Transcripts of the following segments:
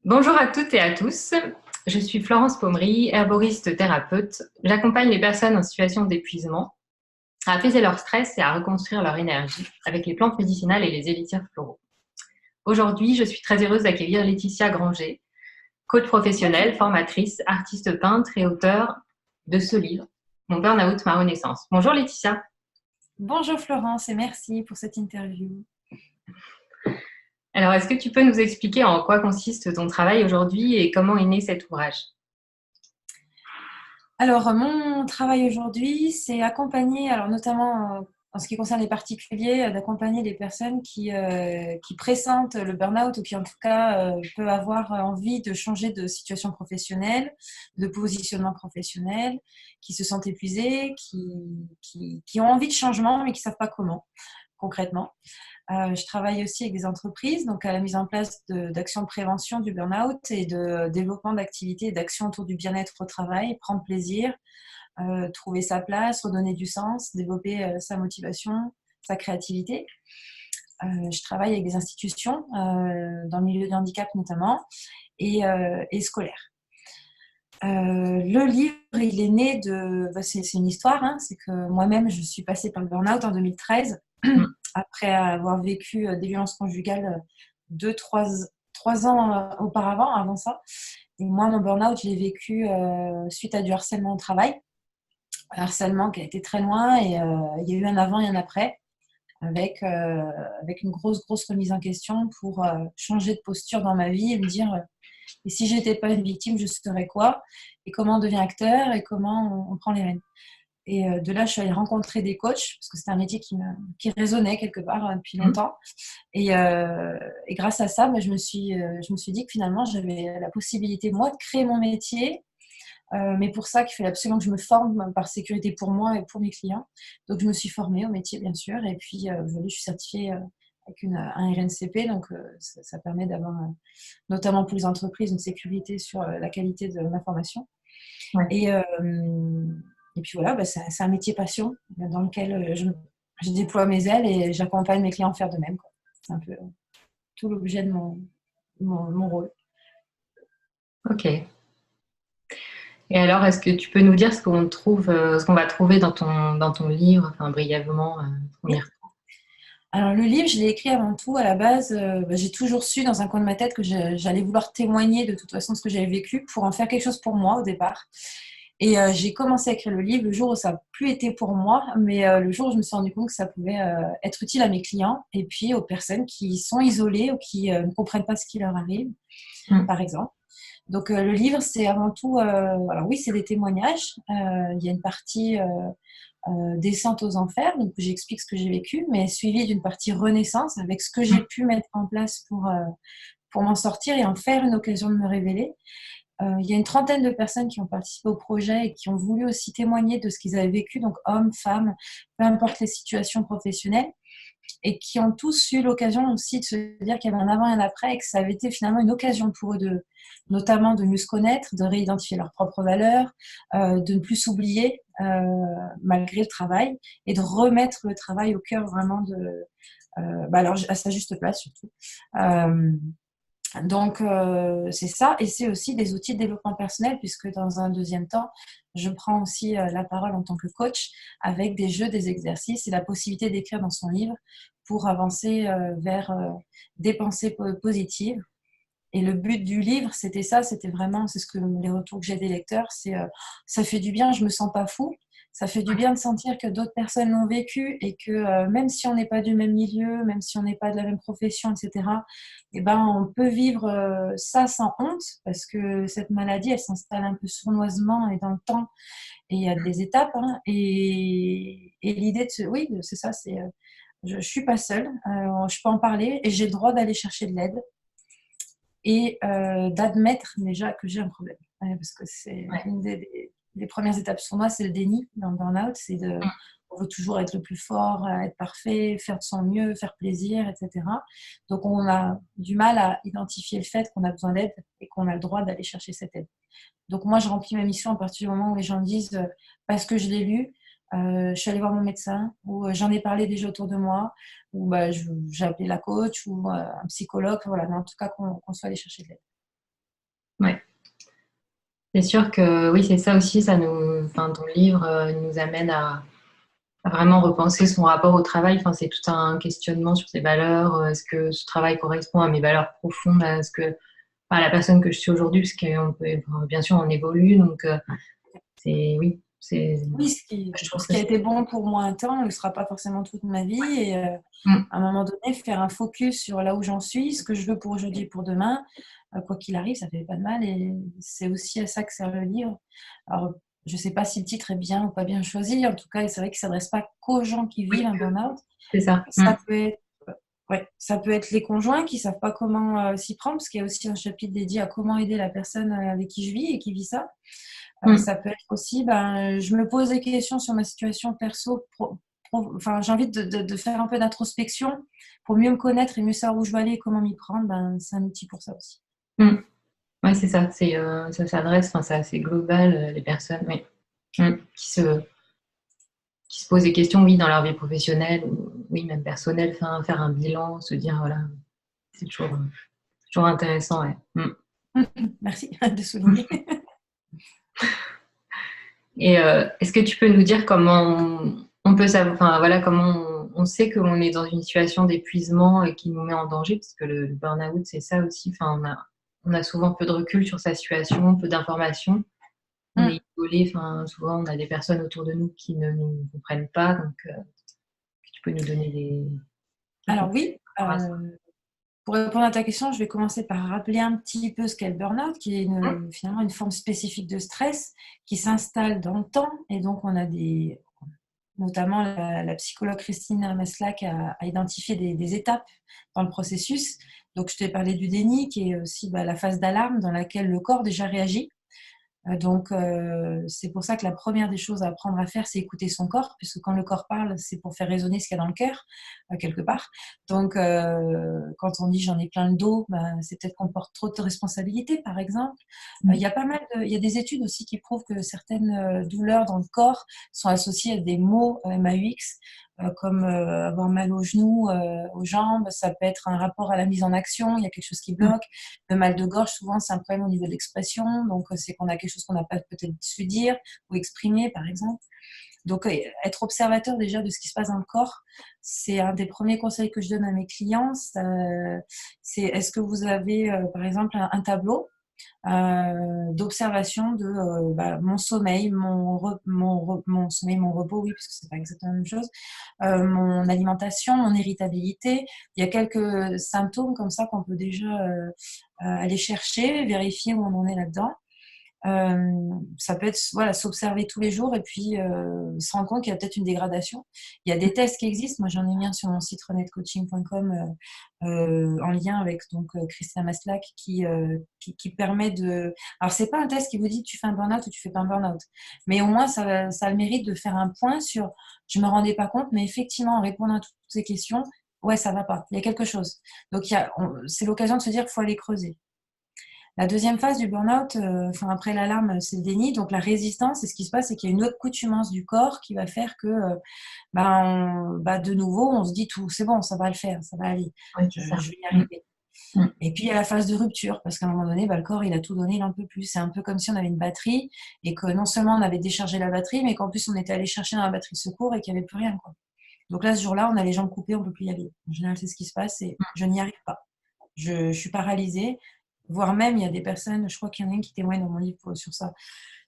Bonjour à toutes et à tous. Je suis Florence Pommery, herboriste thérapeute. J'accompagne les personnes en situation d'épuisement à apaiser leur stress et à reconstruire leur énergie avec les plantes médicinales et les élixirs floraux. Aujourd'hui, je suis très heureuse d'accueillir Laetitia Granger, coach professionnelle, formatrice, artiste peintre et auteure de ce livre, Mon burn-out, ma renaissance. Bonjour Laetitia. Bonjour Florence et merci pour cette interview. Alors, est-ce que tu peux nous expliquer en quoi consiste ton travail aujourd'hui et comment est né cet ouvrage? Alors, mon travail aujourd'hui, c'est accompagner, alors notamment en ce qui concerne les particuliers, d'accompagner les personnes qui pressentent le burn-out ou qui en tout cas peuvent avoir envie de changer de situation professionnelle, de positionnement professionnel, qui se sentent épuisés, qui ont envie de changement mais qui ne savent pas comment concrètement. Je travaille aussi avec des entreprises, donc à la mise en place d'actions de prévention du burn-out et de développement d'activités et d'actions autour du bien-être au travail, prendre plaisir, trouver sa place, redonner du sens, développer sa motivation, sa créativité. Je travaille avec des institutions, dans le milieu du handicap notamment, et scolaire. Le livre, il est né de... C'est une histoire, hein, c'est que moi-même, je suis passée par le burn-out en 2013, après avoir vécu des violences conjugales 3 ans auparavant, avant ça. Et moi, mon burn-out, je l'ai vécu suite à du harcèlement au travail. Un harcèlement qui a été très loin et il y a eu un avant et un après avec une grosse remise en question pour changer de posture dans ma vie et me dire et si j'étais pas une victime, je serais quoi? Et comment on devient acteur et comment on prend les rênes. Et de là, je suis allée rencontrer des coachs parce que c'était un métier qui résonnait quelque part depuis longtemps. Et grâce à ça, je me suis dit que finalement, j'avais la possibilité, moi, de créer mon métier. Mais pour ça, qu'il fallait absolument que je me forme par sécurité pour moi et pour mes clients. Donc, je me suis formée au métier, bien sûr. Et puis, aujourd'hui, je suis certifiée avec un RNCP. Donc, ça permet d'avoir, notamment pour les entreprises, une sécurité sur la qualité de l'information. Ouais. Et puis voilà, c'est un métier passion dans lequel je déploie mes ailes et j'accompagne mes clients à faire de même, quoi. C'est un peu tout l'objet de mon rôle. Ok. Et alors, est-ce que tu peux nous dire ce qu'on trouve, ce qu'on va trouver dans ton livre, enfin brièvement, ce qu'on y Oui. retrouve. Alors le livre, je l'ai écrit avant tout à la base. J'ai toujours su dans un coin de ma tête que j'allais vouloir témoigner de toute façon de ce que j'avais vécu pour en faire quelque chose pour moi au départ. Et j'ai commencé à écrire le livre le jour où ça n'a plus été pour moi, mais le jour où je me suis rendu compte que ça pouvait être utile à mes clients et puis aux personnes qui sont isolées ou qui ne comprennent pas ce qui leur arrive, Mm. par exemple. Donc le livre, c'est avant tout, alors oui, c'est des témoignages. Il y a une partie descente aux enfers, donc j'explique ce que j'ai vécu, mais suivi d'une partie renaissance avec ce que j'ai pu mettre en place pour m'en sortir et en faire une occasion de me révéler. Il y a une trentaine de personnes qui ont participé au projet et qui ont voulu aussi témoigner de ce qu'ils avaient vécu, donc hommes, femmes, peu importe les situations professionnelles, et qui ont tous eu l'occasion aussi de se dire qu'il y avait un avant et un après et que ça avait été finalement une occasion pour eux notamment de mieux se connaître, de réidentifier leurs propres valeurs, de ne plus s'oublier malgré le travail et de remettre le travail au cœur vraiment alors à sa juste place surtout. Donc, c'est ça. Et c'est aussi des outils de développement personnel, puisque dans un deuxième temps, je prends aussi la parole en tant que coach avec des jeux, des exercices et la possibilité d'écrire dans son livre pour avancer vers des pensées positives. Et le but du livre, c'était ça, c'était vraiment, c'est ce que les retours que j'ai des lecteurs, c'est ça fait du bien, je me sens pas fou. Ça fait du bien de sentir que d'autres personnes l'ont vécu et que même si on n'est pas du même milieu, même si on n'est pas de la même profession, etc., eh ben, on peut vivre ça sans honte parce que cette maladie, elle s'installe un peu sournoisement et dans le temps et il y a des étapes. Hein, et l'idée oui, c'est ça, c'est je suis pas seule, je peux en parler et j'ai le droit d'aller chercher de l'aide et d'admettre déjà que j'ai un problème. Parce que c'est Ouais. une des premières étapes sur moi, c'est le déni dans le burn-out. On veut toujours être le plus fort, être parfait, faire de son mieux, faire plaisir, etc. Donc on a du mal à identifier le fait qu'on a besoin d'aide et qu'on a le droit d'aller chercher cette aide. Donc moi, je remplis ma mission à partir du moment où les gens me disent parce que je l'ai lu, je suis allée voir mon médecin ou j'en ai parlé déjà autour de moi ou j'ai appelé la coach ou un psychologue, voilà, mais en tout cas qu'on soit allé chercher de l'aide. C'est sûr que oui, c'est ça aussi, enfin, ton livre nous amène à vraiment repenser son rapport au travail. Enfin, c'est tout un questionnement sur ses valeurs. Est-ce que ce travail correspond à mes valeurs profondes, à ce que, enfin, à la personne que je suis aujourd'hui, parce qu'on peut, enfin, bien sûr, on évolue, donc oui, Oui, je trouve ce que qui a été bon pour moi un temps ne le sera pas forcément toute ma vie. Et Mm, à un moment donné, faire un focus sur là où j'en suis, ce que je veux pour aujourd'hui et pour demain, quoi qu'il arrive, ça fait pas de mal. Et c'est aussi à ça que sert le livre. Alors, je ne sais pas si le titre est bien ou pas bien choisi. En tout cas, c'est vrai qu'il ne s'adresse pas qu'aux gens qui oui, vivent un burn-out. c'est ça. Ça peut être, ouais, ça peut être les conjoints qui ne savent pas comment s'y prendre, parce qu'il y a aussi un chapitre dédié à comment aider la personne avec qui je vis et qui vit ça. Mm. Ça peut être aussi, je me pose des questions sur ma situation perso. Enfin, j'ai envie de faire un peu d'introspection pour mieux me connaître et mieux savoir où je vais aller et comment m'y prendre. C'est un outil pour ça aussi. Mm. Ouais, c'est ça. Ça s'adresse, enfin, c'est assez global, les personnes, oui. Mm. Qui se posent des questions, oui, dans leur vie professionnelle, ou, oui, même personnelle, enfin, faire un bilan, se dire, voilà, c'est toujours intéressant, ouais. Mm. Merci de souligner. Et est-ce que tu peux nous dire comment on peut savoir, enfin, voilà, comment on sait qu'on est dans une situation d'épuisement et qui nous met en danger, parce que le burn-out, c'est ça aussi, enfin, on a souvent peu de recul sur sa situation, peu d'informations. On est isolé, enfin, souvent on a des personnes autour de nous qui ne nous comprennent pas, donc tu peux nous donner quelques Alors conseils oui, par rapport à ça. pour répondre à ta question, je vais commencer par rappeler un petit peu ce qu'est le burn-out, qui est finalement une forme spécifique de stress qui s'installe dans le temps. Et donc, on a notamment la psychologue Christine Maslach a identifié des étapes dans le processus. Donc, je t'ai parlé du déni, qui est aussi la phase d'alarme dans laquelle le corps déjà réagit. Donc, c'est pour ça que la première des choses à apprendre à faire, c'est écouter son corps, puisque quand le corps parle, c'est pour faire résonner ce qu'il y a dans le cœur, quelque part. Donc, quand on dit j'en ai plein le dos, c'est peut-être qu'on porte trop de responsabilités, par exemple. Il y a il y a des études aussi qui prouvent que certaines douleurs dans le corps sont associées à des maux MAUX, comme avoir mal aux genoux, aux jambes. Ça peut être un rapport à la mise en action, il y a quelque chose qui bloque. Le mal de gorge, souvent, c'est un problème au niveau de l'expression. Donc, c'est qu'on a quelque chose qu'on n'a pas peut-être su dire ou exprimer, par exemple. Donc, être observateur déjà de ce qui se passe dans le corps, c'est un des premiers conseils que je donne à mes clients. C'est est-ce que vous avez, par exemple, un tableau d'observation de mon sommeil, mon sommeil, mon repos, oui, parce que c'est pas exactement la même chose, mon alimentation, mon irritabilité. Il y a quelques symptômes comme ça qu'on peut déjà aller chercher, vérifier où on en est là-dedans. Ça peut être voilà, s'observer tous les jours et puis se rendre compte qu'il y a peut-être une dégradation. Il y a des tests qui existent. Moi, j'en ai mis un sur mon site renetcoaching.com en lien avec donc Christina Maslach qui permet de. Alors, c'est pas un test qui vous dit tu fais un burn-out ou tu fais pas un burn-out, mais au moins ça a le mérite de faire un point sur. Je me rendais pas compte, mais effectivement, en répondant à toutes ces questions, ouais, ça va pas. Il y a quelque chose. Donc, c'est l'occasion de se dire qu'il faut aller creuser. La deuxième phase du burn-out, après l'alarme, c'est le déni. Donc la résistance, et ce qui se passe, c'est qu'il y a une accoutumance du corps qui va faire que, de nouveau, on se dit tout, c'est bon, ça va le faire, ça va aller, Oui, je, c'est ça. je vais y arriver. Mm. Et puis il y a la phase de rupture, parce qu'à un moment donné, le corps, il a tout donné, il en peut plus. C'est un peu comme si on avait une batterie et que non seulement on avait déchargé la batterie, mais qu'en plus on était allé chercher dans la batterie de secours et qu'il n'y avait plus rien, quoi. Donc là, ce jour-là, on a les jambes coupées, on ne peut plus y aller. En général, c'est ce qui se passe, et je n'y arrive pas. Je suis paralysée, voire même il y a des personnes, je crois qu'il y en a une qui témoigne dans mon livre sur ça.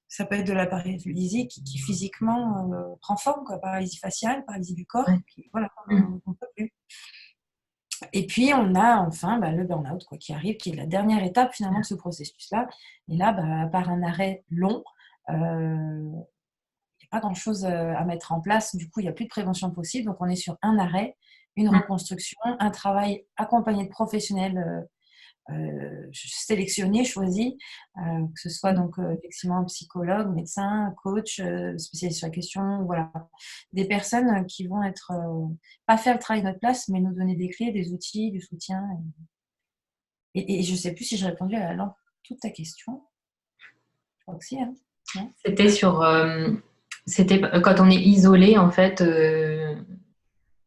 Ça peut être de la paralysie qui physiquement prend forme, quoi, paralysie faciale, paralysie du corps, Ouais. voilà, on ne peut plus. Et puis on a enfin le burn-out quoi, qui arrive, qui est la dernière étape finalement de ce processus-là. Et là, par un arrêt long, il n'y a pas grand-chose à mettre en place. Du coup, il n'y a plus de prévention possible. Donc on est sur un arrêt, une Mm. reconstruction, un travail accompagné de professionnels sélectionnés, choisis, que ce soit donc effectivement un psychologue, médecin, un coach, spécialiste sur la question, voilà, des personnes qui vont être pas faire le travail à notre place, mais nous donner des clés, des outils, du soutien. Et je ne sais plus si j'ai répondu à toute ta question. Je crois que si, hein. Non. C'était quand on est isolé, en fait.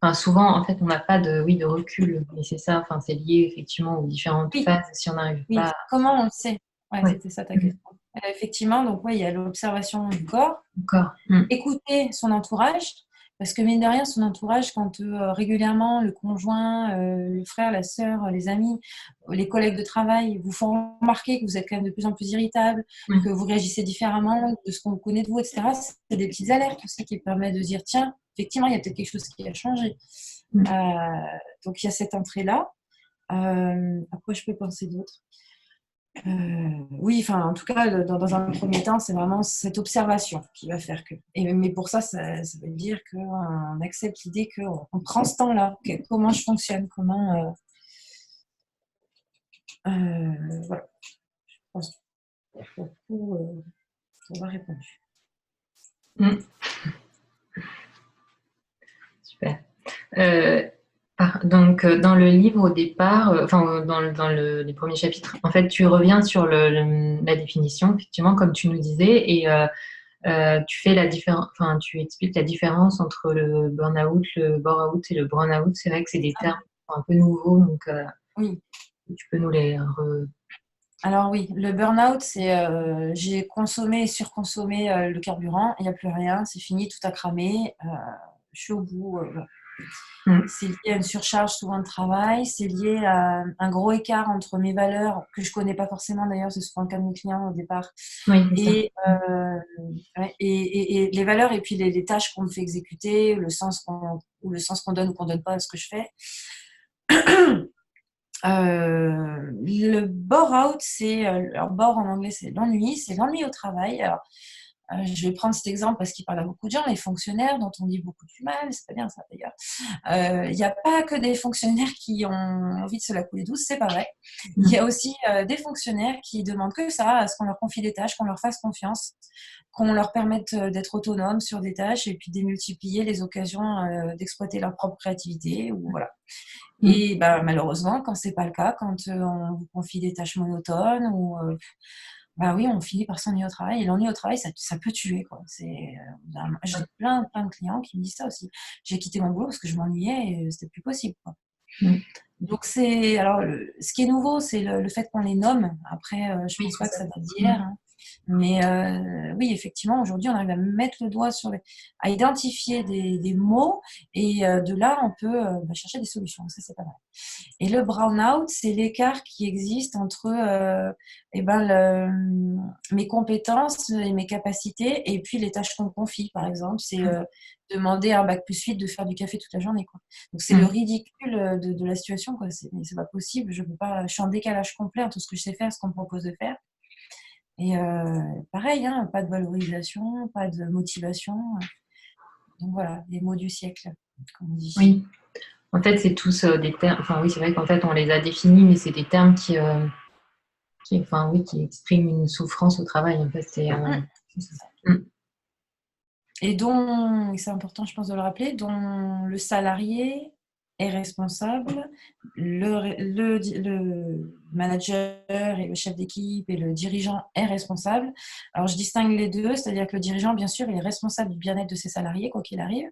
Enfin, souvent, en fait, on n'a pas de recul. Et c'est ça, enfin, c'est lié effectivement aux différentes Oui, phases. Si on n'arrive oui. pas. Comment on le sait? Ouais, Ouais. c'était ça ta question. Effectivement, donc oui, il y a l'observation du corps, Encore. écouter son entourage, parce que mine de rien, son entourage, quand régulièrement le conjoint, le frère, la sœur, les amis, les collègues de travail vous font remarquer que vous êtes quand même de plus en plus irritable, que vous réagissez différemment de ce qu'on connaît de vous, etc. C'est des petites alertes aussi qui permettent de dire, tiens, effectivement, il y a peut-être quelque chose qui a changé. Donc il y a cette entrée-là. À quoi je peux penser d'autre? Oui, enfin, en tout cas, dans un premier temps, c'est vraiment cette observation qui va faire que. Mais pour ça, ça veut dire qu'on accepte l'idée qu'on prend ce temps-là. Comment je fonctionne, comment. Voilà, je pense que pour tout, on va répondu. Super. Donc, dans le livre, au départ, les premiers chapitres, en fait, tu reviens sur la définition, effectivement, comme tu nous disais, et tu fais tu expliques la différence entre le burn-out, le bore-out et le burn-out. C'est vrai que c'est des termes un peu nouveaux, donc oui. Tu peux nous les Alors oui, le burn-out, c'est j'ai consommé et surconsommé le carburant, il n'y a plus rien, c'est fini, tout a cramé, je suis au bout. C'est lié à une surcharge souvent de travail, c'est lié à un gros écart entre mes valeurs, que je ne connais pas forcément d'ailleurs, c'est souvent le cas de mes clients au départ, et les valeurs et puis les tâches qu'on me fait exécuter, le sens qu'on donne ou qu'on ne donne pas à ce que je fais. Le bore-out, alors bore en anglais, c'est l'ennui au travail. Alors, je vais prendre cet exemple parce qu'il parle à beaucoup de gens, les fonctionnaires dont on dit beaucoup du mal, c'est pas bien ça d'ailleurs. Il n'y a pas que des fonctionnaires qui ont envie de se la couler douce, c'est pas vrai. Il y a aussi des fonctionnaires qui demandent que ça, à ce qu'on leur confie des tâches, qu'on leur fasse confiance, qu'on leur permette d'être autonomes sur des tâches et puis démultiplier les occasions d'exploiter leur propre créativité. Ou voilà. Et malheureusement, quand c'est pas le cas, quand on vous confie des tâches monotones ou oui, on finit par s'ennuyer au travail. Et l'ennui au travail, ça peut tuer, quoi. J'ai plein de clients qui me disent ça aussi. J'ai quitté mon boulot parce que je m'ennuyais et c'était plus possible, quoi. Donc alors ce qui est nouveau, c'est le fait qu'on les nomme. Après, je pense pas que ça date d'hier. Hein. Mais oui, effectivement, aujourd'hui, on arrive à mettre le doigt à identifier des mots et de là, on peut chercher des solutions. Ça, c'est pas mal. Et le burn-out, c'est l'écart qui existe entre mes compétences et mes capacités et puis les tâches qu'on me confie, par exemple. C'est demander à un bac+8 de faire du café toute la journée, quoi. Donc, c'est le ridicule de la situation, quoi. C'est pas possible. Je suis en décalage complet entre ce que je sais faire et ce qu'on me propose de faire. Et pareil, hein, pas de valorisation, pas de motivation. Donc voilà, les mots du siècle, comme on dit. Oui, en fait, c'est tous des termes. Enfin, oui, c'est vrai qu'en fait, on les a définis, mais c'est des termes qui expriment une souffrance au travail. En fait, c'est ça. Et c'est important, je pense, de le rappeler, dont le salarié est responsable, le manager et le chef d'équipe et le dirigeant est responsable. Alors, je distingue les deux, c'est-à-dire que le dirigeant, bien sûr, il est responsable du bien-être de ses salariés, quoi qu'il arrive.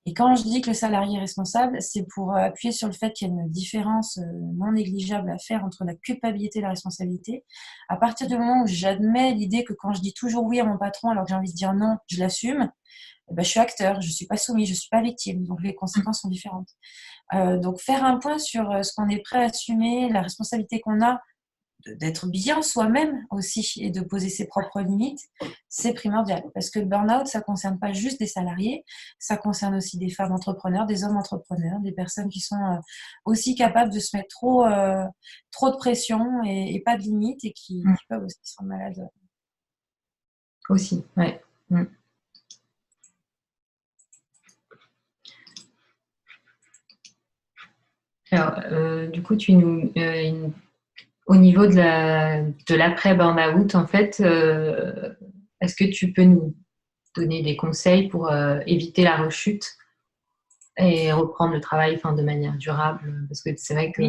Et quand je dis que le salarié est responsable, c'est pour appuyer sur le fait qu'il y a une différence non négligeable à faire entre la culpabilité et la responsabilité. À partir du moment où j'admets l'idée que quand je dis toujours oui à mon patron alors que j'ai envie de dire non, je l'assume, je suis acteur, je ne suis pas soumis, je ne suis pas victime. Donc les conséquences sont différentes. Donc faire un point sur ce qu'on est prêt à assumer, la responsabilité qu'on a, d'être bien soi-même aussi et de poser ses propres limites, c'est primordial. Parce que le burn-out, ça ne concerne pas juste des salariés, ça concerne aussi des femmes entrepreneurs, des hommes entrepreneurs, des personnes qui sont aussi capables de se mettre trop de pression et pas de limites et qui peuvent aussi se rendre malades. Aussi, ouais. Alors, du coup, au niveau de l'après burn-out, en fait, est-ce que tu peux nous donner des conseils pour éviter la rechute et reprendre le travail de manière durable? Parce que c'est vrai que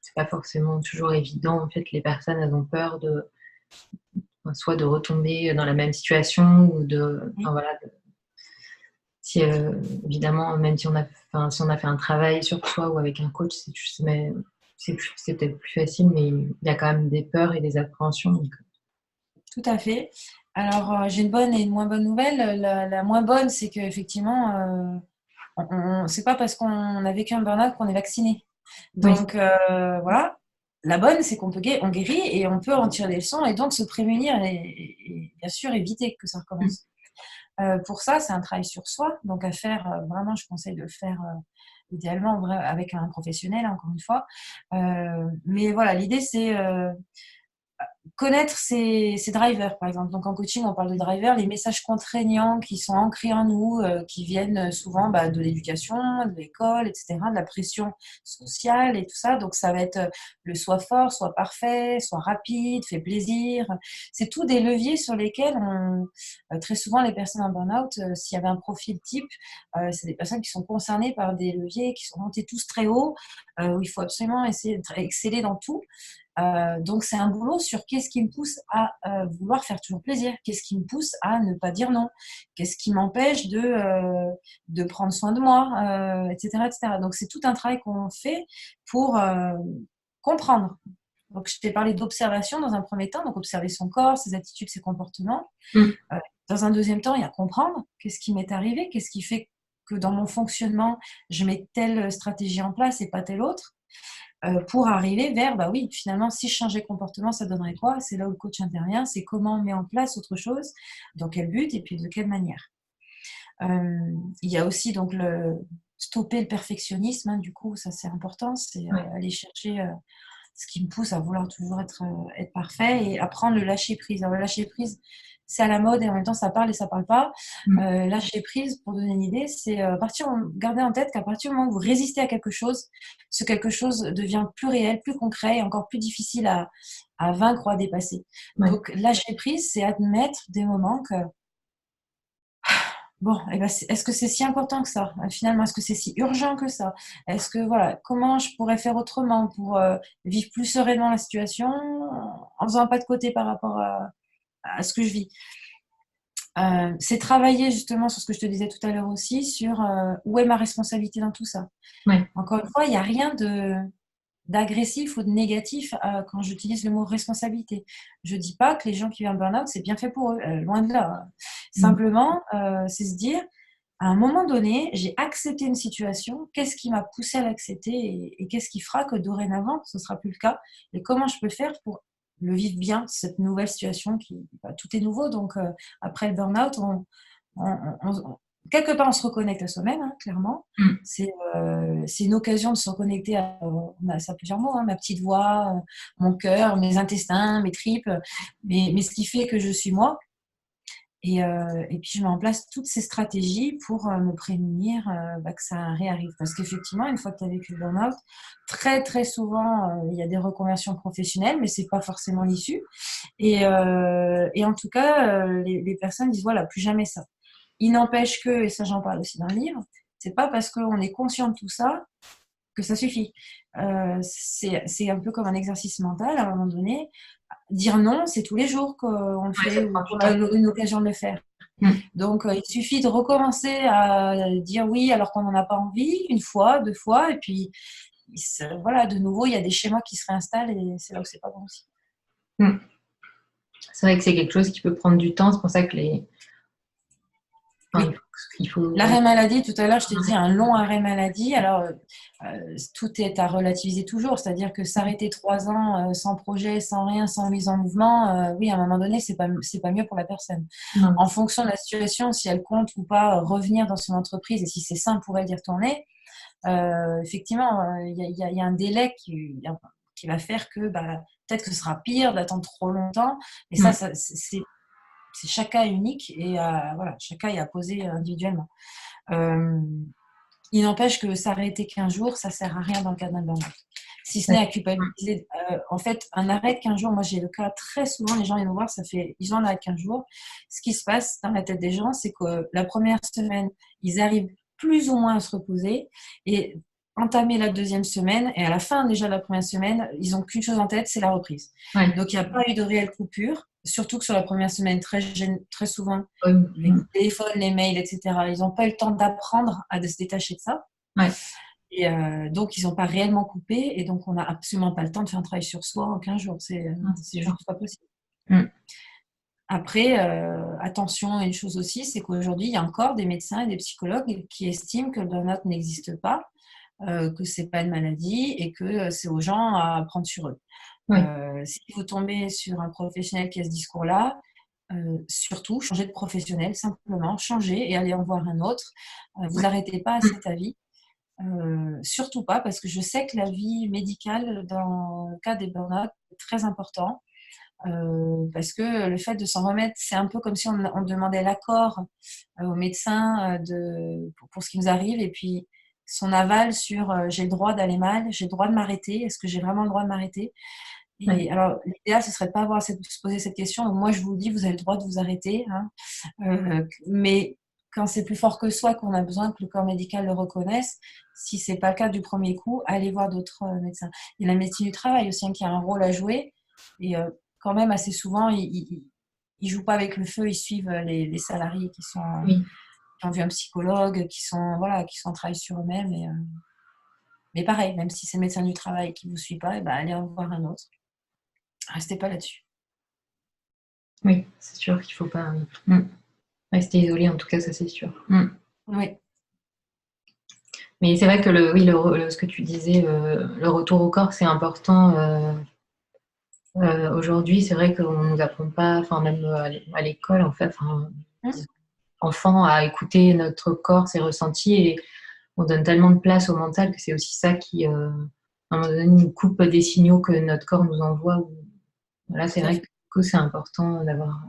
c'est pas forcément toujours évident. En fait, les personnes, elles ont peur soit de retomber dans la même situation ou évidemment, même si on a fait un travail sur soi ou avec un coach, c'est peut-être plus facile, mais il y a quand même des peurs et des appréhensions. Donc. tout à fait. Alors, j'ai une bonne et une moins bonne nouvelle. La moins bonne, c'est qu'effectivement, c'est pas parce qu'on a vécu un burn-out qu'on est vacciné. Oui. Donc, voilà. La bonne, c'est on guérit et on peut en tirer des leçons et donc se prémunir et bien sûr éviter que ça recommence. Pour ça, c'est un travail sur soi, donc à faire, vraiment, je conseille de le faire idéalement avec un professionnel, encore une fois. Mais voilà, l'idée, c'est connaître ses drivers, par exemple. Donc en coaching, on parle de drivers, les messages contraignants qui sont ancrés en nous, qui viennent souvent de l'éducation, de l'école, etc., de la pression sociale et tout ça. Donc ça va être le soit fort, soit parfait, soit rapide, fait plaisir. C'est tout des leviers sur lesquels très souvent les personnes en burn-out, s'il y avait un profil type, c'est des personnes qui sont concernées par des leviers qui sont montés tous très haut, où il faut absolument essayer d'exceller dans tout. Donc, c'est un boulot sur qu'est-ce qui me pousse à vouloir faire toujours plaisir, qu'est-ce qui me pousse à ne pas dire non, qu'est-ce qui m'empêche de prendre soin de moi, etc., etc. Donc, c'est tout un travail qu'on fait pour comprendre. Donc, je t'ai parlé d'observation dans un premier temps, donc observer son corps, ses attitudes, ses comportements. Dans un deuxième temps, il y a comprendre qu'est-ce qui m'est arrivé, qu'est-ce qui fait que dans mon fonctionnement, je mets telle stratégie en place et pas telle autre. Pour arriver vers, bah oui, finalement, si je changeais de comportement, ça donnerait quoi? C'est là où le coach intervient, c'est comment on met en place autre chose, dans quel but et puis de quelle manière. Il y a aussi donc stopper le perfectionnisme, hein, du coup, ça c'est important, c'est aller chercher ce qui me pousse à vouloir toujours être parfait et apprendre le lâcher prise. Alors le lâcher prise, c'est à la mode et en même temps ça parle et ça parle pas. Lâcher prise, pour donner une idée, c'est garder en tête qu'à partir du moment où vous résistez à quelque chose, ce quelque chose devient plus réel, plus concret et encore plus difficile à vaincre ou à dépasser. Donc lâcher prise, c'est admettre des moments que bon, eh ben, est-ce que c'est si important que ça? Finalement, est-ce que c'est si urgent que ça? Est-ce que, voilà, comment je pourrais faire autrement pour vivre plus sereinement la situation en faisant un pas de côté par rapport à ce que je vis? C'est travailler justement sur ce que je te disais tout à l'heure aussi, sur où est ma responsabilité dans tout ça. Encore une fois, il n'y a rien d'agressif ou de négatif quand j'utilise le mot responsabilité. Je dis pas que les gens qui vivent un burn-out, c'est bien fait pour eux, loin de là. Simplement, c'est se dire, à un moment donné, j'ai accepté une situation, qu'est-ce qui m'a poussé à l'accepter et qu'est-ce qui fera que dorénavant, ce ne sera plus le cas et comment je peux faire pour le vivre bien, cette nouvelle situation tout est nouveau. Donc, après le burn-out, quelque part, on se reconnecte à soi-même, hein, clairement. C'est une occasion de se reconnecter ça a plusieurs mots, hein, ma petite voix, mon cœur, mes intestins, mes tripes, mais ce qui fait que je suis moi. Et puis, je mets en place toutes ces stratégies pour me prémunir que ça réarrive. Parce qu'effectivement, une fois que tu as vécu le burn-out, très, très souvent, il y a des reconversions professionnelles, mais ce n'est pas forcément l'issue. Et en tout cas, les personnes disent, voilà, plus jamais ça. Il n'empêche que, et ça j'en parle aussi dans le livre, c'est pas parce qu'on est conscient de tout ça que ça suffit. C'est un peu comme un exercice mental, à un moment donné. Dire non, c'est tous les jours qu'on le fait ou qu'on a une occasion de le faire. Donc, il suffit de recommencer à dire oui alors qu'on n'en a pas envie, une fois, deux fois, et puis voilà, de nouveau, il y a des schémas qui se réinstallent et c'est là où c'est pas bon aussi. C'est vrai que c'est quelque chose qui peut prendre du temps, c'est pour ça que il faut... L'arrêt maladie, tout à l'heure, je t'ai dit un long arrêt maladie. Alors, tout est à relativiser toujours, c'est-à-dire que s'arrêter 3 ans sans projet, sans rien, sans mise en mouvement, oui, à un moment donné, c'est pas mieux pour la personne. En fonction de la situation, si elle compte ou pas revenir dans son entreprise et si c'est simple pour elle d'y retourner, effectivement, il y a un délai qui va faire que peut-être que ce sera pire d'attendre trop longtemps. Et ça, c'est chaque cas est unique et voilà, chaque cas est à poser individuellement. Il n'empêche que s'arrêter 15 jours, ça ne sert à rien dans le cas d'un burn-out. Si ce n'est à culpabiliser. En fait, un arrêt de 15 jours, moi j'ai le cas très souvent, les gens viennent me voir, ils ont un arrêt de 15 jours. Ce qui se passe dans la tête des gens, c'est que la première semaine, ils arrivent plus ou moins à se reposer et entamer la deuxième semaine et à la fin déjà de la première semaine, ils n'ont qu'une chose en tête, c'est la reprise. Donc il n'y a pas eu de réelle coupure, surtout que sur la première semaine, très souvent, les téléphones, les mails, etc., ils n'ont pas eu le temps d'apprendre à se détacher de ça. Et donc ils n'ont pas réellement coupé et donc on n'a absolument pas le temps de faire un travail sur soi en 15 jours. C'est juste pas possible. Après, attention, une chose aussi, c'est qu'aujourd'hui, il y a encore des médecins et des psychologues qui estiment que le burn-out n'existe pas, que c'est pas une maladie et que c'est aux gens à prendre sur eux. Oui. Si vous tombez sur un professionnel qui a ce discours-là, surtout changez de professionnel, simplement changez et allez en voir un autre. Vous Ouais. n'arrêtez pas à cet avis. Surtout pas, parce que je sais que la vie médicale, dans le cas des burn-out, est très important. Parce que le fait de s'en remettre, c'est un peu comme si on demandait l'accord au médecin pour ce qui nous arrive, et puis son aval sur j'ai le droit d'aller mal, j'ai le droit de m'arrêter, est-ce que j'ai vraiment le droit de m'arrêter? Ouais. Et alors, l'idéal, ce serait de pas avoir se poser cette question. Donc, moi, je vous dis, vous avez le droit de vous arrêter, hein. Mais quand c'est plus fort que soi, qu'on a besoin que le corps médical le reconnaisse, si c'est pas le cas du premier coup, allez voir d'autres médecins. Il y a la médecine du travail aussi, hein, qui a un rôle à jouer. Et quand même, assez souvent, ils jouent pas avec le feu, ils suivent les salariés Oui. qui ont vu un psychologue, voilà, qui sont en travail sur eux-mêmes. Mais pareil, même si c'est le médecin du travail qui vous suit pas, eh ben, allez en voir un autre. Restez pas là-dessus. Oui, c'est sûr qu'il faut pas rester isolé, en tout cas, ça c'est sûr. Oui. Mais c'est vrai que oui, ce que tu disais, le retour au corps, c'est important. Aujourd'hui, c'est vrai qu'on nous apprend pas, enfin même à l'école, en fait, enfin, Mmh. enfant, à écouter notre corps, ses ressentis, et on donne tellement de place au mental que c'est aussi ça qui, à un moment donné, nous coupe des signaux que notre corps nous envoie. Voilà, c'est Tout à vrai fait. que c'est important d'avoir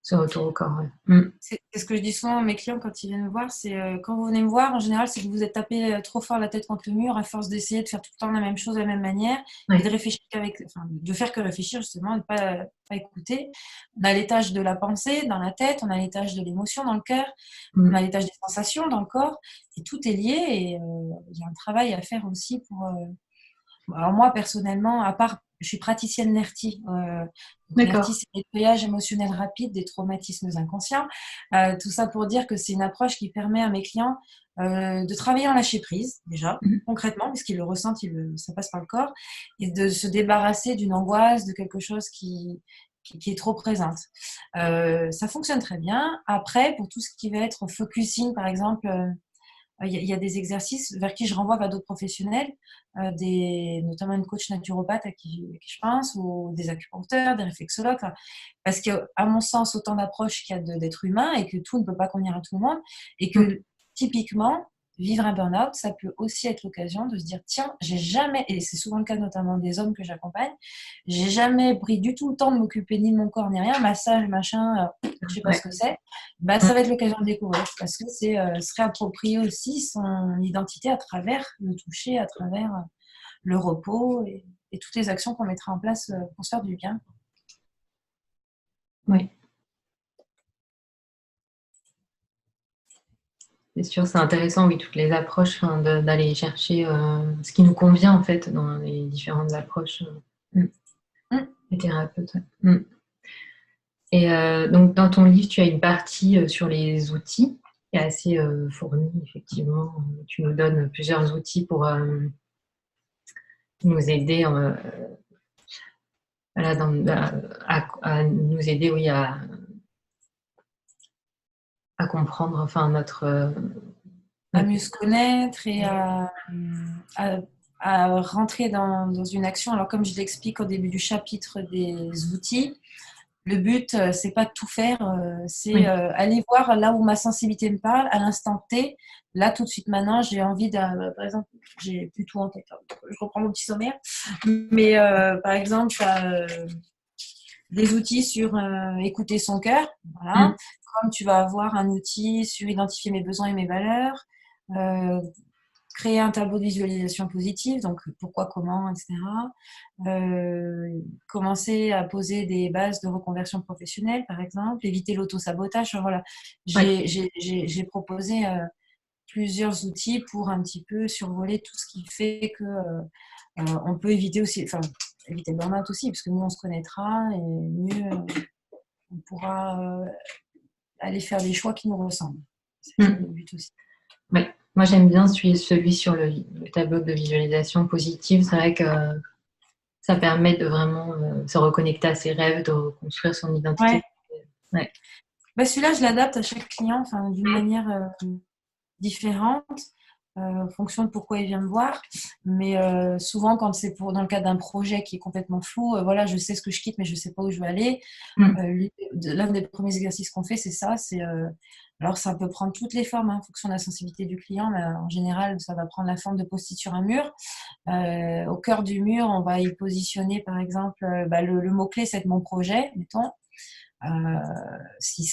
ce retour au corps. Ouais. C'est ce que je dis souvent à mes clients quand ils viennent me voir, c'est quand vous venez me voir, en général, c'est que vous êtes tapé trop fort la tête contre le mur à force d'essayer de faire tout le temps la même chose de la même manière et Ouais. de réfléchir de faire que réfléchir justement, de pas écouter. On a l'étage de la pensée dans la tête, on a l'étage de l'émotion dans le cœur, on a l'étage des sensations dans le corps, et tout est lié, et il y a un travail à faire aussi pour alors moi, personnellement, à part, je suis praticienne NERTI. Donc NERTI, D'accord. c'est le nettoyage émotionnel rapide des traumatismes inconscients. Tout ça pour dire que c'est une approche qui permet à mes clients de travailler en lâcher prise, déjà, concrètement, puisqu'ils le ressentent, ça passe par le corps, et de se débarrasser d'une angoisse, de quelque chose qui est trop présente. Ça fonctionne très bien. Après, pour tout ce qui va être focusing, par exemple, il y a des exercices vers qui je renvoie vers d'autres professionnels, notamment une coach naturopathe à qui je pense, ou des acupuncteurs, des réflexologues. Parce qu'à mon sens, autant d'approches qu'il y a d'êtres humains, et que tout ne peut pas convenir à tout le monde. Et que typiquement, vivre un burn-out, ça peut aussi être l'occasion de se dire, tiens, j'ai jamais, et c'est souvent le cas notamment des hommes que j'accompagne, j'ai jamais pris du tout le temps de m'occuper ni de mon corps ni rien, massage, machin, je sais pas Ouais. ce que c'est. Bah, ça va être l'occasion de découvrir, parce que c'est se réapproprier aussi son identité à travers le toucher, à travers le repos, et toutes les actions qu'on mettra en place pour se faire du bien. Ouais. C'est sûr, c'est intéressant, oui, toutes les approches, hein, d'aller chercher ce qui nous convient, en fait, dans les différentes approches Mm. des thérapeutes. Ouais. Et donc, dans ton livre, tu as une partie sur les outils qui est assez fournie, effectivement. Tu nous donnes plusieurs outils pour nous aider, voilà, à nous aider, oui, à comprendre, enfin, À notre- mieux se connaître et à, à rentrer dans une action. Alors, comme je l'explique au début du chapitre des outils, le but, c'est pas de tout faire, c'est Oui, aller voir là où ma sensibilité me parle, à l'instant T. Là, tout de suite, maintenant, j'ai envie par exemple, j'ai plus tout en tête, hein, je reprends mon petit sommaire. Mais par exemple, tu as des outils sur écouter son cœur, voilà. Comme tu vas avoir un outil sur identifier mes besoins et mes valeurs, euh, créer un tableau de visualisation positive, donc pourquoi, comment, etc. Commencer à poser des bases de reconversion professionnelle, par exemple, éviter l'auto-sabotage. Enfin, voilà, oui, j'ai proposé plusieurs outils pour un petit peu survoler tout ce qui fait que on peut éviter aussi, enfin, éviter le burn-out aussi, parce que mieux on se connaîtra et mieux on pourra aller faire des choix qui nous ressemblent. C'est ça le but aussi. oui. Moi, j'aime bien celui sur le tableau de visualisation positive. C'est vrai que ça permet de vraiment se reconnecter à ses rêves, de reconstruire son identité. Ouais. Ouais. Bah, celui-là, je l'adapte à chaque client, enfin, d'une manière différente, en fonction de pourquoi il vient me voir. Mais souvent, quand c'est dans le cadre d'un projet qui est complètement flou, voilà, je sais ce que je quitte, mais je ne sais pas où je vais aller. L'un des premiers exercices qu'on fait, c'est ça. Alors, ça peut prendre toutes les formes, hein, en fonction de la sensibilité du client. Mais en général, ça va prendre la forme de post-it sur un mur. Au cœur du mur, on va y positionner, par exemple, le mot-clé, c'est mon projet, mettons. Si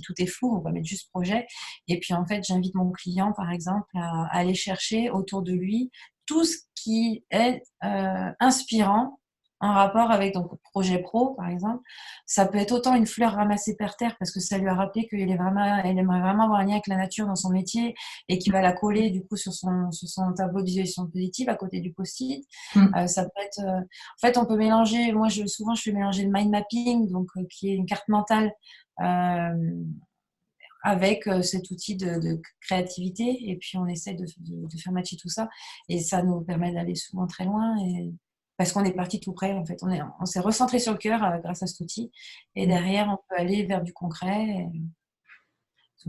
tout est flou, on va mettre juste projet. Et puis, en fait, j'invite mon client, par exemple, à aller chercher autour de lui tout ce qui est inspirant en rapport avec donc projet pro, par exemple. Ça peut être autant une fleur ramassée par terre parce que ça lui a rappelé qu'elle elle aimerait vraiment avoir un lien avec la nature dans son métier et qu'il va la coller du coup sur son tableau de visualisation positive à côté du post-it. Ça peut être en fait, on peut mélanger. Moi, souvent, je fais mélanger le mind mapping, donc qui est une carte mentale avec cet outil de créativité, et puis on essaie de faire matcher tout ça, et ça nous permet d'aller souvent très loin, parce qu'on est parti tout près. En fait, on s'est recentré sur le cœur grâce à cet outil, et derrière, on peut aller vers du concret.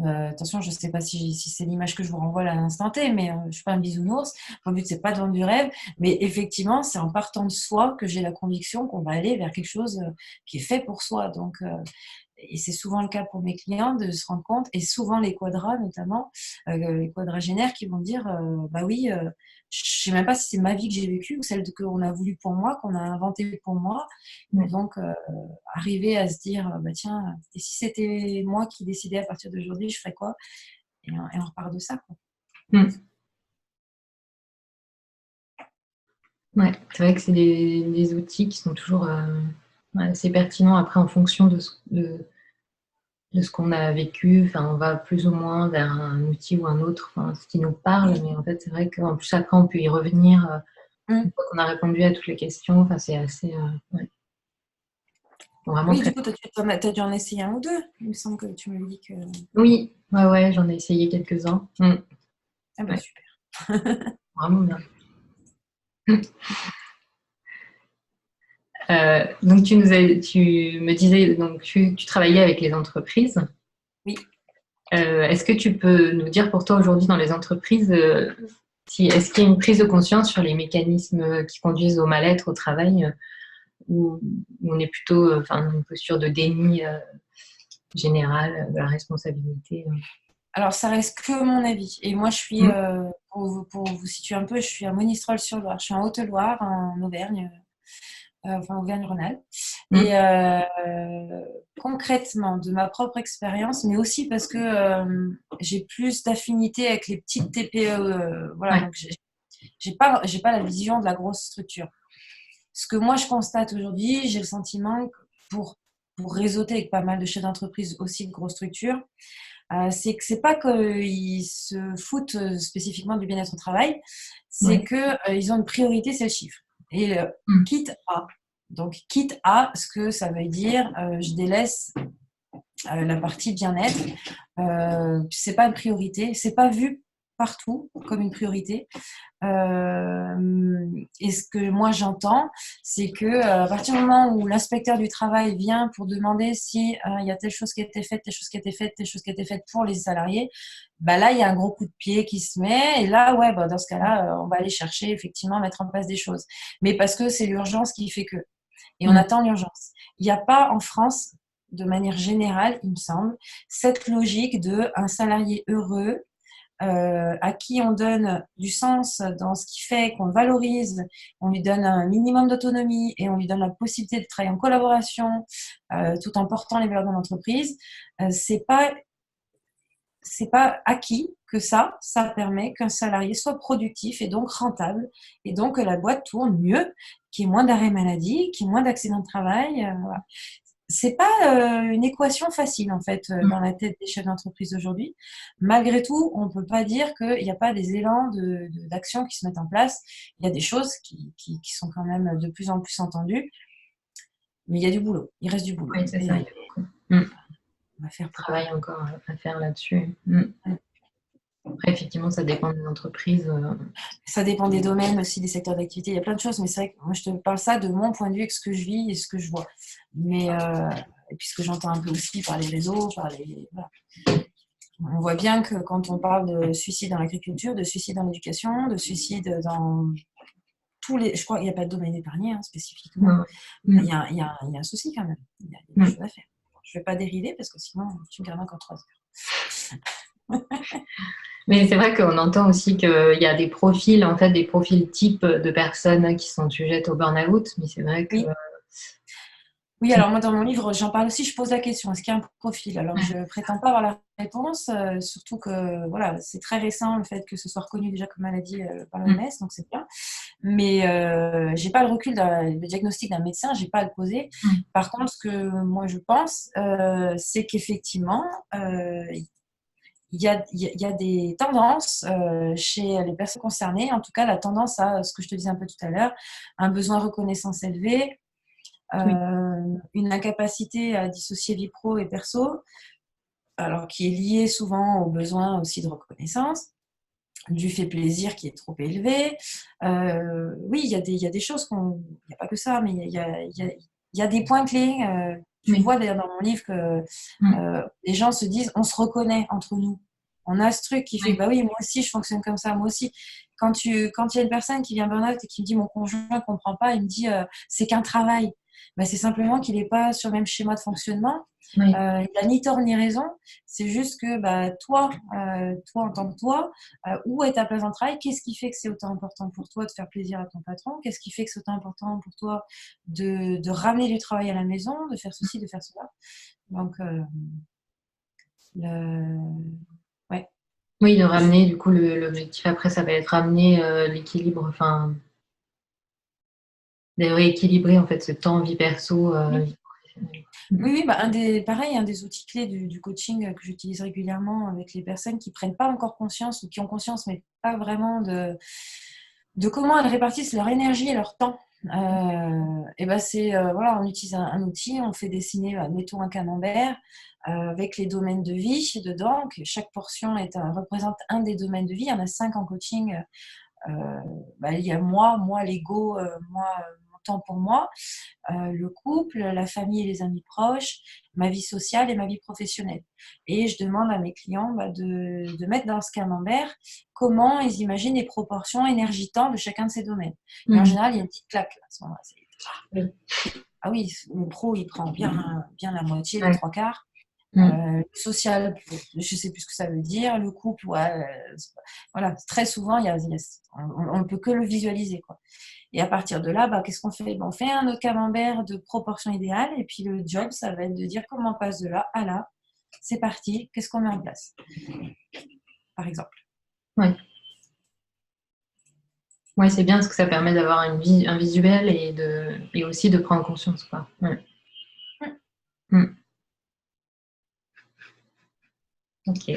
Attention, je ne sais pas si c'est l'image que je vous renvoie à l'instant T, mais je ne suis pas un bisounours. Mon but, c'est pas de vendre du rêve, mais effectivement, c'est en partant de soi que j'ai la conviction qu'on va aller vers quelque chose qui est fait pour soi. Donc, et c'est souvent le cas pour mes clients de se rendre compte, et souvent les quadras notamment, les quadragénaires qui vont dire bah oui, je sais même pas si c'est ma vie que j'ai vécue ou celle qu'on a voulu pour moi, qu'on a inventée pour moi. Donc arriver à se dire bah tiens, et si c'était moi qui décidais à partir d'aujourd'hui, je ferais quoi, et on repart de ça, quoi. Ouais, c'est vrai que c'est des outils qui sont toujours assez pertinents après en fonction de ce qu'on a vécu. Enfin, on va plus ou moins vers un outil ou un autre, enfin, ce qui nous parle, mais en fait, c'est vrai qu'en plus, après, on peut y revenir une fois qu'on a répondu à toutes les questions. Enfin, c'est assez. Ouais. Vraiment Oui, très... du coup, t'as dû en essayer un ou deux. Il me semble que tu me dis que. Oui, ouais, j'en ai essayé quelques-uns. Ah bah Ouais. super. Vraiment bien. Donc, tu me disais, donc tu travaillais avec les entreprises. Oui. Est-ce que tu peux nous dire pour toi aujourd'hui dans les entreprises, est-ce qu'il y a une prise de conscience sur les mécanismes qui conduisent au mal-être au travail, ou on est plutôt dans une posture de déni général de la responsabilité? Alors, ça reste que mon avis. Et moi, je suis, pour vous situer un peu, je suis à Monistrol-sur-Loire. Je suis en Haute-Loire, en Auvergne, enfin Auvergne-Rhône-Alpes. Et concrètement, de ma propre expérience, mais aussi parce que j'ai plus d'affinité avec les petites TPE, voilà, donc j'ai pas la vision de la grosse structure. Ce que moi je constate aujourd'hui, j'ai le sentiment que pour réseauter avec pas mal de chefs d'entreprise aussi de grosses structures, c'est que c'est pas qu'ils se foutent spécifiquement du bien-être au travail, c'est que ils ont une priorité, c'est le chiffre. Et quitte à ce que ça veut dire, je délaisse la partie bien-être. C'est pas une priorité, c'est pas vu partout comme une priorité. Et ce que moi j'entends, c'est que à partir du moment où l'inspecteur du travail vient pour demander si il y a telle chose qui a été faite, telle chose qui a été faite, telle chose qui a été faite pour les salariés, bah là il y a un gros coup de pied qui se met, et là ouais, bah dans ce cas-là on va aller chercher effectivement mettre en place des choses, mais parce que c'est l'urgence qui fait que, et on attend l'urgence. Il n'y a pas en France, de manière générale, il me semble, cette logique de un salarié heureux à qui on donne du sens dans ce qui fait qu'on le valorise, on lui donne un minimum d'autonomie et on lui donne la possibilité de travailler en collaboration tout en portant les valeurs de l'entreprise. C'est pas acquis que ça permet qu'un salarié soit productif et donc rentable, et donc que la boîte tourne mieux, qu'il y ait moins d'arrêt maladie, qu'il y ait moins d'accidents de travail. Voilà. C'est pas une équation facile en fait dans la tête des chefs d'entreprise aujourd'hui. Malgré tout, on peut pas dire qu'il n'y a pas des élans d'action qui se mettent en place. Il y a des choses qui sont quand même de plus en plus entendues, mais il y a du boulot. Il reste du boulot. Oui, c'est ça. On va faire Travail encore à faire là-dessus. Après, effectivement, ça dépend des entreprises. Ça dépend des domaines aussi, des secteurs d'activité. Il y a plein de choses, mais c'est vrai que moi, je te parle ça de mon point de vue, avec ce que je vis et ce que je vois. Mais, et puis ce que j'entends un peu aussi par les réseaux, voilà. On voit bien que quand on parle de suicide dans l'agriculture, de suicide dans l'éducation, de suicide dans tous les... Je crois qu'il n'y a pas de domaine épargné, spécifiquement. Il y a, il y a un souci quand même. Il y a des choses à faire. Je ne vais pas dériver parce que sinon, tu me gardes encore 3 heures. Mais c'est vrai qu'on entend aussi qu'il y a des profils, en fait, des profils types de personnes qui sont sujettes au burn-out, mais c'est vrai que... Oui, alors moi dans mon livre, j'en parle aussi, je pose la question, est-ce qu'il y a un profil? Alors je ne prétends pas avoir la réponse, surtout que voilà, c'est très récent le fait que ce soit reconnu déjà comme maladie par l'OMS, donc c'est bien. Mais je n'ai pas le recul, le diagnostic d'un médecin, je n'ai pas à le poser. Par contre, ce que moi je pense, c'est qu'effectivement, il y a des tendances chez les personnes concernées, en tout cas la tendance à ce que je te disais un peu tout à l'heure, un besoin de reconnaissance élevé, une incapacité à dissocier vie pro et perso, alors qui est liée souvent au besoin aussi de reconnaissance, du fait plaisir qui est trop élevé. Oui, il y a des choses il n'y a pas que ça, mais il y a des points clés. Tu vois d'ailleurs dans mon livre que les gens se disent, on se reconnaît entre nous. On a ce truc qui fait, bah oui, moi aussi je fonctionne comme ça, moi aussi. Quand il y a une personne qui vient burn-out et qui me dit, mon conjoint ne comprend pas, il me dit, c'est qu'un travail. Bah, c'est simplement qu'il n'est pas sur le même schéma de fonctionnement. Il n'a ni tort ni raison. C'est juste que bah, toi en tant que toi, où est ta place dans le travail? Qu'est-ce qui fait que c'est autant important pour toi de faire plaisir à ton patron? Qu'est-ce qui fait que c'est autant important pour toi de ramener du travail à la maison, de faire ceci, de faire cela? Donc, ouais. Oui, de ramener, du coup, l'objectif après, ça va être ramener l'équilibre, enfin, de rééquilibrer en fait ce temps vie perso, vie professionnelle. Oui, bah, un des outils clés du coaching que j'utilise régulièrement avec les personnes qui prennent pas encore conscience ou qui ont conscience mais pas vraiment de comment elles répartissent leur énergie et leur temps. Et ben c'est voilà, on utilise un outil, on fait dessiner, mettons un camembert avec les domaines de vie dedans. Que chaque portion représente un des domaines de vie. Il y en a 5 en coaching. Il y a moi, l'ego, moi, mon temps pour moi, le couple, la famille et les amis proches, ma vie sociale et ma vie professionnelle. Et je demande à mes clients de mettre dans ce camembert comment ils imaginent les proportions énergie-temps de chacun de ces domaines. Et en général, il y a une petite claque là, à ce moment-là. Ah oui, le pro, il prend bien la moitié, les 3/4. Le social, je ne sais plus ce que ça veut dire. Le couple, voilà, très souvent, on ne peut que le visualiser, quoi. Et à partir de là, qu'est-ce qu'on fait? On fait un autre camembert de proportion idéale. Et puis le job, ça va être de dire comment on passe de là à là. C'est parti. Qu'est-ce qu'on met en place? Par exemple. Oui, c'est bien parce que ça permet d'avoir un visuel et aussi de prendre conscience, quoi. Ok.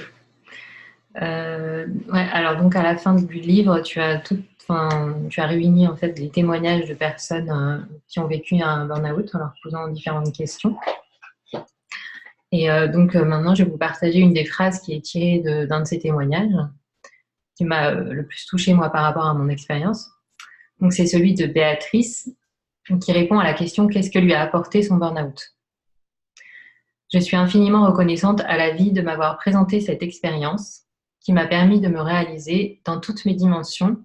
Alors donc à la fin du livre, tu as réuni en fait les témoignages de personnes qui ont vécu un burn-out en leur posant différentes questions. Et donc maintenant, je vais vous partager une des phrases qui est tirée d'un de ces témoignages, qui m'a le plus touchée moi par rapport à mon expérience. Donc c'est celui de Béatrice, qui répond à la question: qu'est-ce que lui a apporté son burn-out? Je suis infiniment reconnaissante à la vie de m'avoir présenté cette expérience qui m'a permis de me réaliser dans toutes mes dimensions,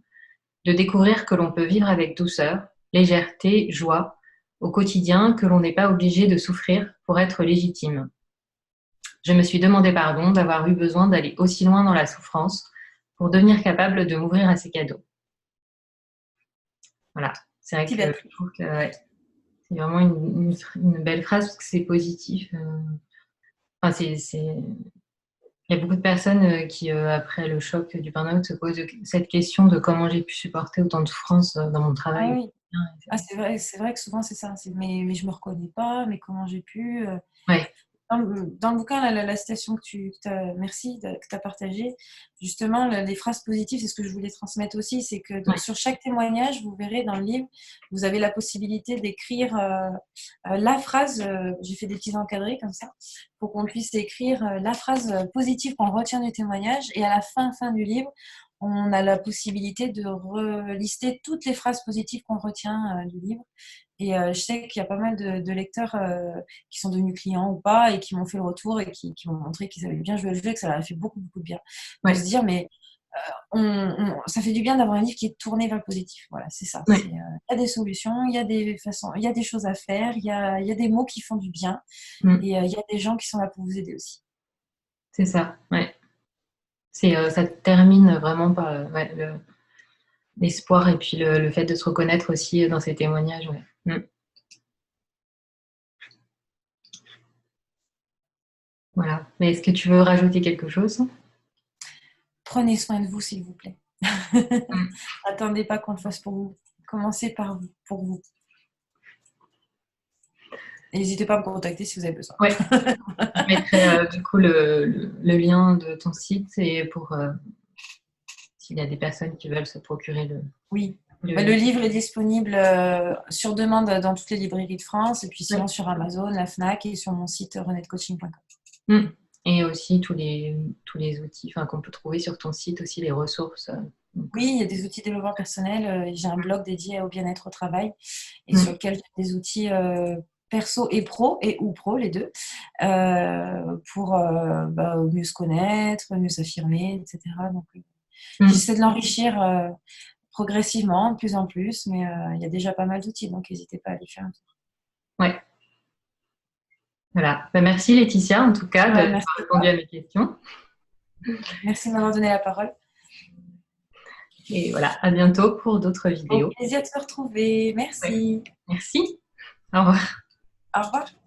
de découvrir que l'on peut vivre avec douceur, légèreté, joie au quotidien, que l'on n'est pas obligé de souffrir pour être légitime. Je me suis demandé pardon d'avoir eu besoin d'aller aussi loin dans la souffrance pour devenir capable de m'ouvrir à ces cadeaux. Voilà, c'est vrai que je trouve que c'est vraiment une belle phrase parce que c'est positif. Enfin, il y a beaucoup de personnes qui, après le choc du burn-out, se posent cette question de comment j'ai pu supporter autant de souffrance dans mon travail. Ah oui. C'est vrai que souvent c'est ça. Mais je me reconnais pas. Mais comment j'ai pu dans le bouquin, la citation merci, que tu as partagée, justement, les phrases positives, c'est ce que je voulais transmettre aussi, c'est que sur chaque témoignage, vous verrez dans le livre, vous avez la possibilité d'écrire la phrase, j'ai fait des petits encadrés comme ça, pour qu'on puisse écrire la phrase positive qu'on retient du témoignage, et à la fin du livre, on a la possibilité de relister toutes les phrases positives qu'on retient du livre. Et je sais qu'il y a pas mal de lecteurs qui sont devenus clients ou pas et qui m'ont fait le retour et qui m'ont montré qu'ils avaient bien joué le jeu et que ça leur a fait beaucoup, beaucoup de bien. De se dire, mais ça fait du bien d'avoir un livre qui est tourné vers le positif. Voilà, c'est ça. Il y a des solutions, il y a des façons, il y a des choses à faire, il y a des mots qui font du bien et il y a des gens qui sont là pour vous aider aussi. C'est ça, ouais. Ça termine vraiment par l'espoir et puis le fait de se reconnaître aussi dans ces témoignages. Ouais. Voilà. Mais est-ce que tu veux rajouter quelque chose? Prenez soin de vous, s'il vous plaît. Attendez pas qu'on le fasse pour vous. Commencez par vous, pour vous. N'hésitez pas à me contacter si vous avez besoin. Ouais. Je mettrai du coup le lien de ton site et pour s'il y a des personnes qui veulent se procurer le. Oui. Le livre est disponible sur demande dans toutes les librairies de France et puis sinon sur Amazon, la Fnac et sur mon site renedecoaching.com. Et aussi tous les outils qu'on peut trouver sur ton site, aussi les ressources. Oui, il y a des outils de développement personnel. J'ai un blog dédié au bien-être au travail et sur lequel j'ai des outils perso et pro, ou pro, les deux, pour mieux se connaître, mieux s'affirmer, etc. Donc, j'essaie de l'enrichir progressivement, de plus en plus, mais il y a déjà pas mal d'outils, donc n'hésitez pas à aller faire un tour. Ouais. Voilà. Merci Laetitia, en tout cas, d'avoir répondu à mes questions. Merci de m'avoir donné la parole. Et voilà, à bientôt pour d'autres vidéos. Au plaisir de se retrouver. Merci. Ouais. Merci. Au revoir. Au revoir.